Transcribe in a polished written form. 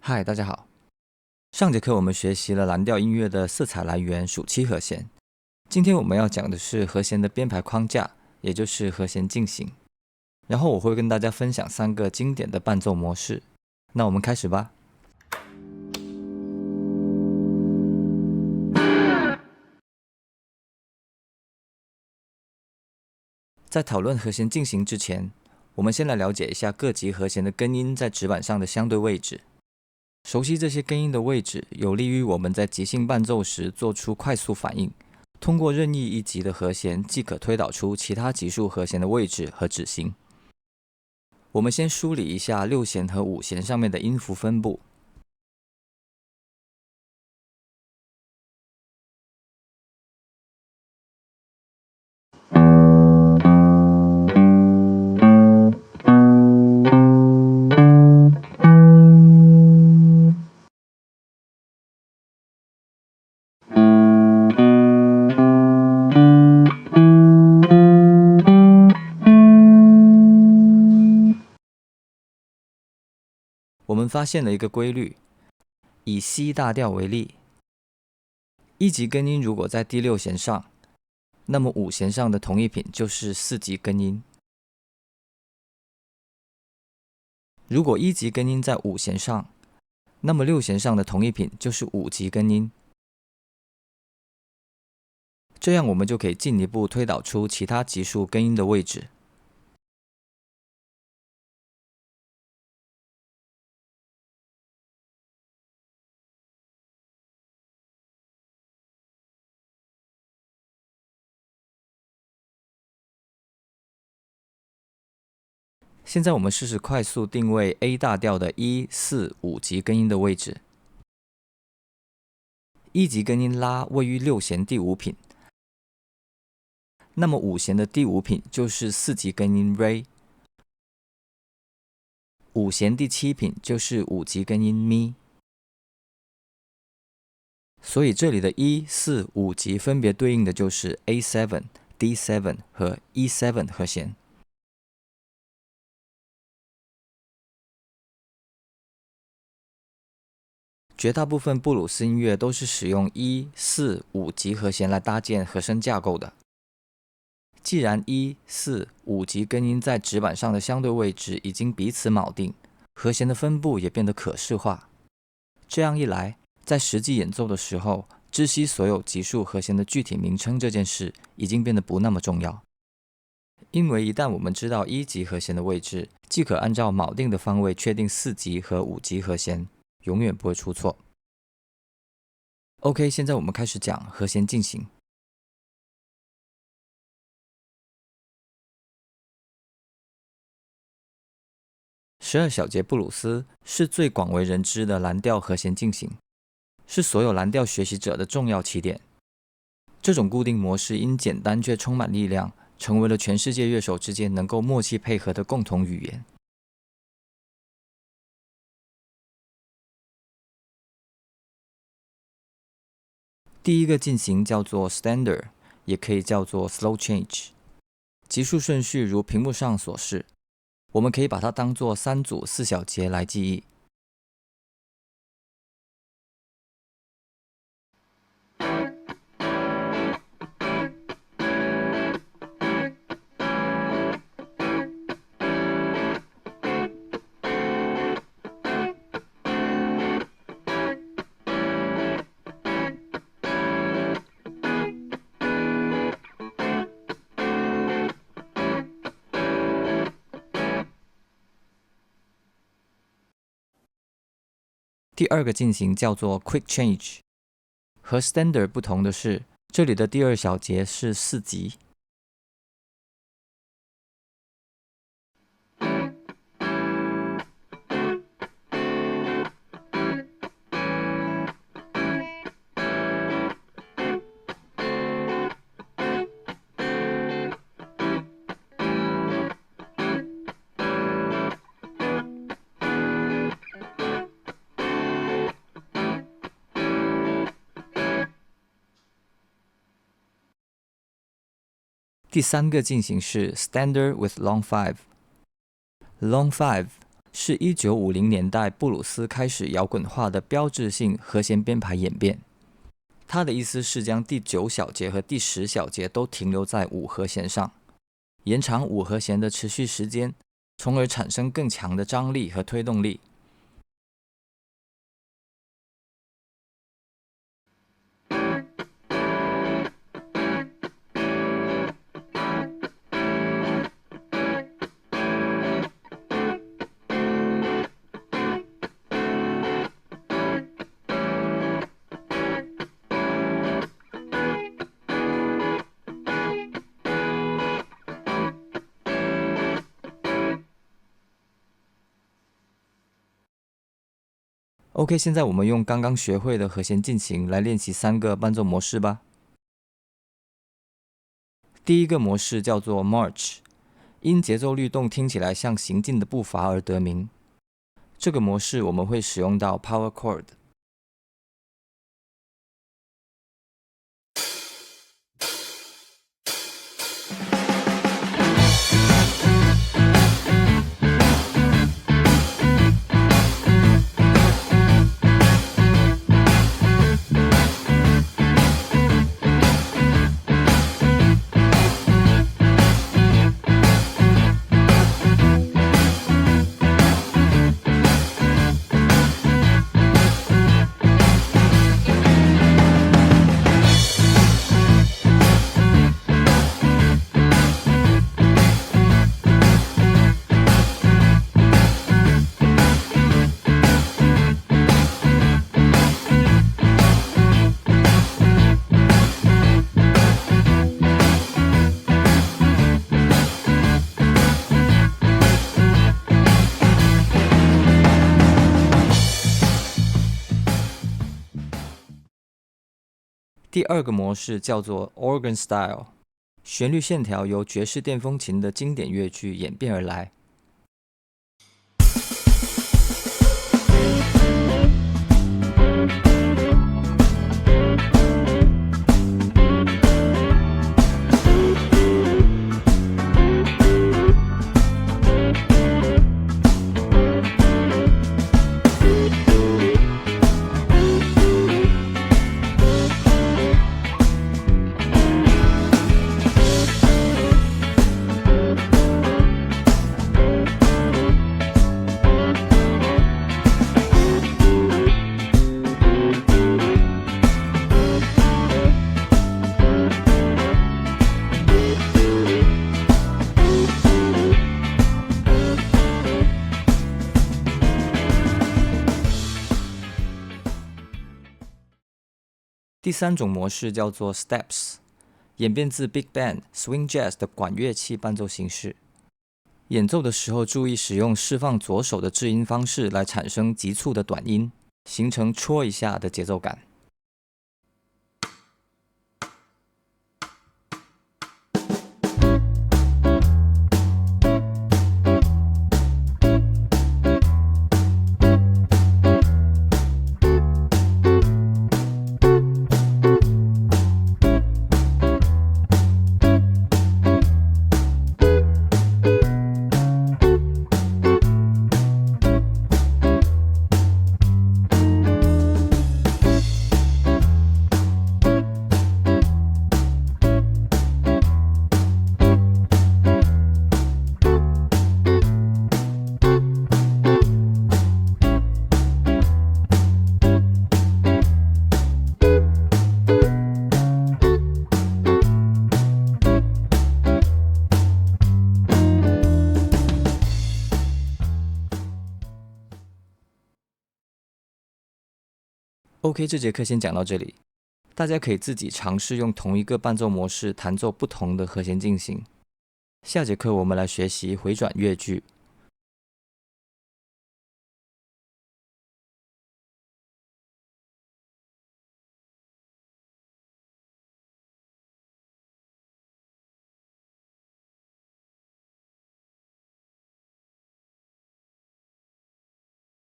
嗨，大家好。上節課我們學習了藍調音樂的色彩來源屬七和弦。今天我們要講的是和弦的編排框架，也就是和弦進行。然後我會跟大家分享3個經典的伴奏模式。那我們開始吧。在討論和弦進行之前，我們先來了解一下各級和弦的根音在指板上的相對位置。熟悉這些根音的位置，有利於我們在即興伴奏時做出快速反應。通過任意一級的和弦，即可推導出其他級數和弦的位置和指型。我們先梳理一下6弦和5弦上面的音符分布。我們發現了一個規律，以 C 大調為例，一級根音如果在第6弦上，那麼5弦上的同一品就是4級根音。如果1級根音在5弦上，那麼6弦上的同一品就是5級根音。這樣我們就可以進一步推導出其他級數根音的位置。現在我們試試快速定位 A 大調的1、4、5級根音的位置。1級根音拉位於6弦第5品，那麼5弦的第5品就是4級根音 Re， 5弦第7品就是5級根音 Mi。所以這裡的1、4、5級分別對應的就是 A7、D7 和 E7 和弦。絕大部分布魯斯音樂都是使用1、4、5級和弦來搭建和聲架構的。既然1、4、5級根音在指板上的相對位置已經彼此錨定，和弦的分布也變得可視化。這樣一來，在實際演奏的時候，知悉所有級數和弦的具體名稱這件事已經變得不那麼重要。因為一旦我們知道1級和弦的位置，即可按照錨定的方位確定4級和5級和弦，永遠不會出錯。OK， 現在我們開始講和弦進行。12小節布魯斯是最廣為人知的藍調和弦進行，是所有藍調學習者的重要起點。這種固定模式因簡單卻充滿力量，成為了全世界樂手之間能夠默契配合的共同語言。第一個進行叫做 Standard， 也可以叫做 Slow Change。級數順序如屏幕上所示，我們可以把它當作3組4小節來記憶。第二個進行叫做 Quick Change， 和 Standard 不同的是，這裡的第2小節是4級。第3個進行是 Standard with Long 5。Long 5是1950年代布魯斯開始搖滾化的標誌性和弦編排演變。它的意思是將第9小節和第10小節都停留在5和弦上，延長5和弦的持續時間，從而產生更強的張力和推動力。OK， 现在我們用剛剛學會的和弦進行來練習3個伴奏模式吧。第一個模式叫做 March， 因節奏律動聽起來像行進的步伐而得名。這個模式我們會使用到 Power Chord。第二個模式叫做 Organ Style， 旋律線條由爵士電風琴的經典樂句演變而來。第三種模式叫做 Steps， 演變自 Big Band、Swing Jazz 的管樂器伴奏形式。演奏的時候注意使用釋放左手的制音方式來產生急促的短音，形成戳一下的節奏感。OK， 這節課先講到這裡，大家可以自己嘗試用同一個伴奏模式彈奏不同的和弦進行。下節課我們來學習回轉樂句。